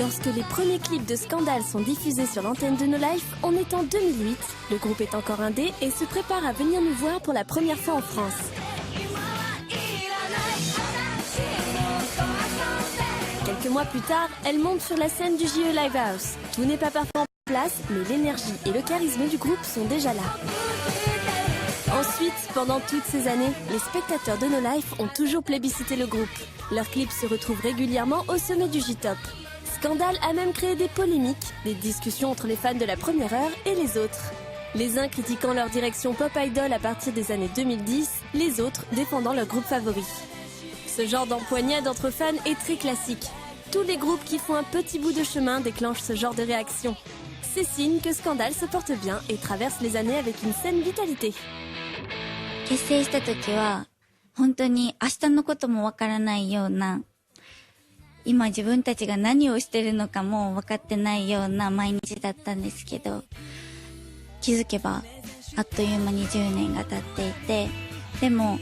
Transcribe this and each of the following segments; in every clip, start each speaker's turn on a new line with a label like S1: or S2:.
S1: Lorsque les premiers clips de Scandale sont diffusés sur l'antenne de No Life, on est en 2008, le groupe est encore indé et se prépare à venir nous voir pour la première fois en France. Quelques mois plus tard, elle monte sur la scène du JE Live House. Tout n'est pas parfait en place, mais l'énergie et le charisme du groupe sont déjà là. Ensuite, pendant toutes ces années, les spectateurs de No Life ont toujours plébiscité le groupe. Leurs clips se retrouvent régulièrement au sommet du J-Top. Scandale a même créé des polémiques, des discussions entre les fans de la première heure et les autres. Les uns critiquant leur direction pop idol à partir des années 2010, les autres défendant leur groupe favori. Ce genre d'empoignade entre fans est très classique. Tous les groupes qui font un petit bout de chemin déclenchent ce genre de réaction. C'est signe que Scandale se porte bien et traverse les années avec une saine vitalité.
S2: 結成した時は本当に明日のこともわからないような、今自分たちが何をしてるのかも分かってないような毎日だったんですけど、気づけばあっという間に10年が経っていて、でも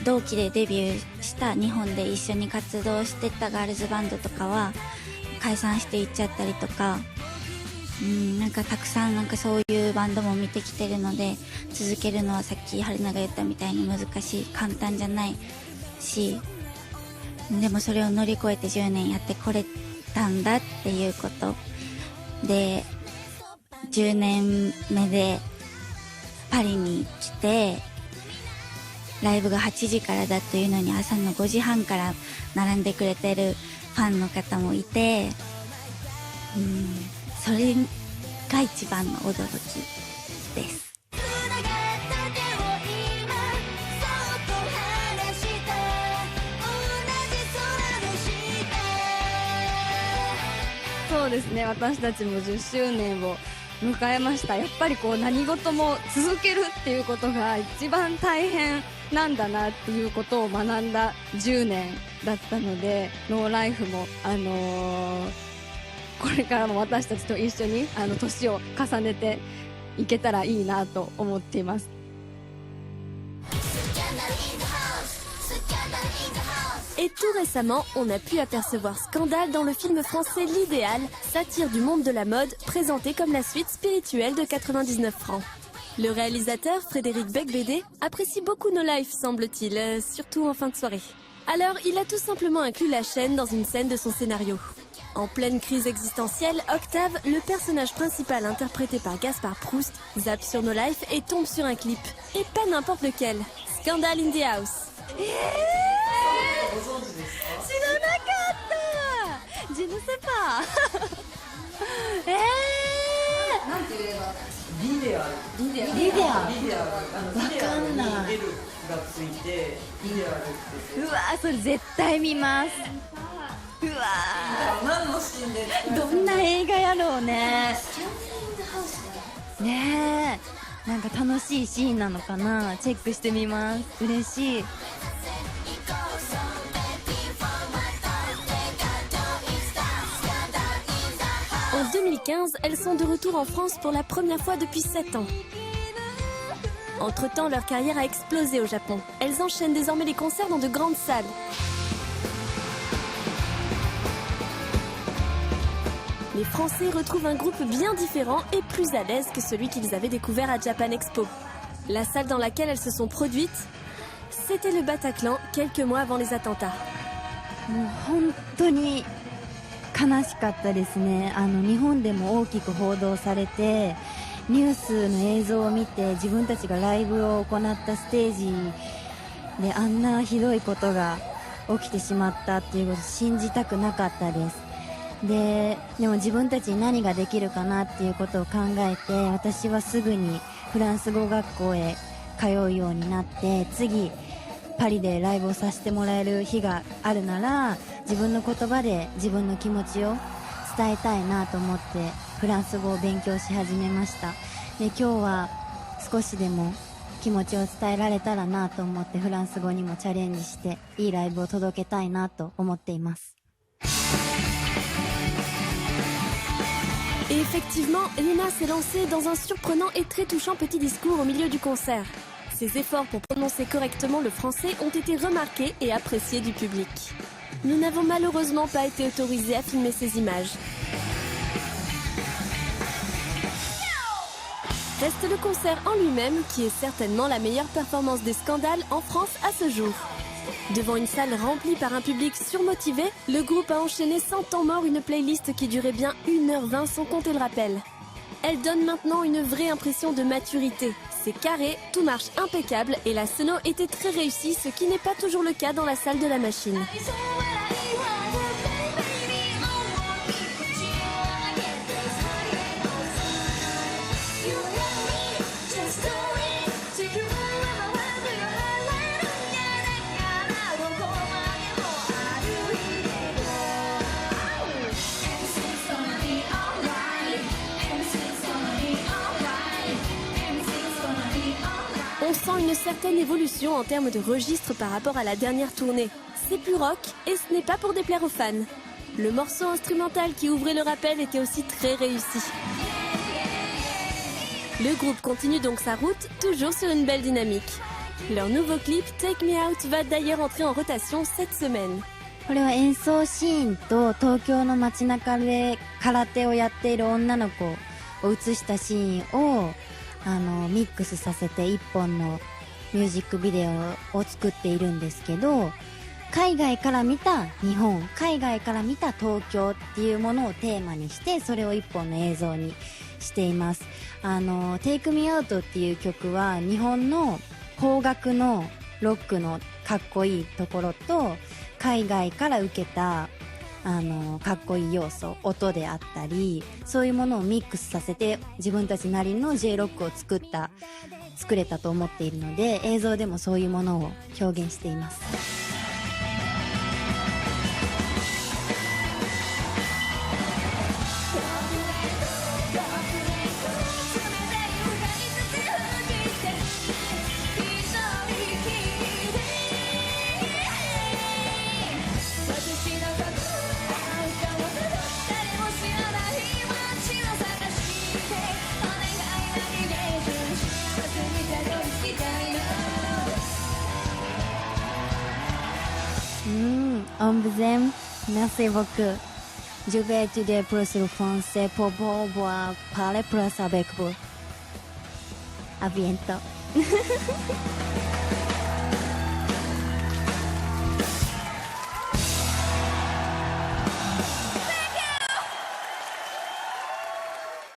S2: 同期でデビューした日本で一緒に活動してたガールズバンドとかは解散していっちゃったりとか、なんかたくさんそういうバンドも見てきてるので、続けるのはさっき春菜が言ったみたいに難しい、簡単じゃないし、でもそれを乗り越えて10年やってこれたんだっていうことで、10年目でパリに来て、ライブが8時からだというのに朝の5時半から並んでくれてるファンの方もいて、それが一番の驚きです。
S3: そうですね、私たちも10周年を迎えました。やっぱり何事も続けるっていうことが一番大変なんだなっていうことを学んだ10年だったので、ノーライフもこれからも私たちと一緒に年を重ねていけたらいいなと思っています。
S1: Et tout récemment, on a pu apercevoir Scandale dans le film français L'Idéal, satire du monde de la mode, présenté comme la suite spirituelle de 99 francs. Le réalisateur, Frédéric Becbédé, apprécie beaucoup No Life, semble-t-il, surtout en fin de soirée. Alors, il a tout simplement inclus la chaîne dans une scène de son scénario. En pleine crise existentielle, Octave, le personnage principal interprété par Gaspard Proust, zappe sur No Life et tombe sur un clip. Et pas n'importe lequel. Scandale in the House.
S3: 知らなかった。ジヌセパ
S4: なんて言えばリデアル
S3: リデア
S4: わかんない。L がついてリデアルって。
S3: うわー、それ絶対見ます。うわ
S4: ー、何のシーンで
S3: どんな映画やろうね。ねえ、なんか楽しいシーンなのかな。チェックしてみます。嬉しい。
S1: En 2015, elles sont de retour en France pour la première fois depuis 7 ans. Entre-temps, leur carrière a explosé au Japon. Elles enchaînent désormais les concerts dans de grandes salles. Les Français retrouvent un groupe bien différent et plus à l'aise que celui qu'ils avaient découvert à Japan Expo. La salle dans laquelle elles se sont produites, c'était le Bataclan quelques mois avant les attentats.
S3: もう本当に悲しかったですね。日本でも大きく報道されて、ニュースの映像を見て、自分たちがライブを行ったステージであんなひどいことが起きてしまったっていうことを信じたくなかったです。でも自分たちに何ができるかなっていうことを考えて、私はすぐにフランス語学校へ通うようになって、次パリでライブをさせてもらえる日があるなら、自分の言葉で自分の気持ちを伝えたいなと思ってフランス語を勉強し始めました。で、今日は少しでも気持ちを伝えられたらなと思ってフランス語にもチャレンジしていいライブを届けたいなと思っています。
S1: Et effectivement, Lena s'est lancée dans un surprenant et très touchant petit discours au milieu du concert. Ses efforts pour prononcer correctement le français ont été remarqués et appréciés du public. nous n'avons malheureusement pas été autorisés à filmer ces images. Reste le concert en lui-même, qui est certainement la meilleure performance des Scandales en France à ce jour. Devant une salle remplie par un public surmotivé, le groupe a enchaîné sans temps mort une playlist qui durait bien 1h20 sans compter le rappel. Elle donne maintenant une vraie impression de maturité. C'est carré, tout marche impeccable et la sono était très réussie, ce qui n'est pas toujours le cas dans la salle de la machine. On sent une certaine évolution en termes de registre par rapport à la dernière tournée. C'est plus rock et ce n'est pas pour déplaire aux fans. Le morceau instrumental qui ouvrait le rappel était aussi très réussi. Le groupe continue donc sa route, toujours sur une belle dynamique. Leur nouveau clip Take Me Out va d'ailleurs entrer en rotation cette semaine.
S3: これは演奏シーンと東京の街中で空手をやっている女の子を映したシーンをミックスさせて一本のミュージックビデオを作っているんですけど、海外から見た日本、海外から見た東京っていうものをテーマにしてそれを一本の映像にしています。Take Me Out っていう曲は日本の邦楽のロックのかっこいいところと海外から受けたかっこいい要素、音であったりそういうものをミックスさせて自分たちなりの J ロックを作れたと思っているので、映像でもそういうものを表現しています。On vous aime, merci beaucoup. Je vais étudier plus le français pour pouvoir parler plus avec vous. À bientôt.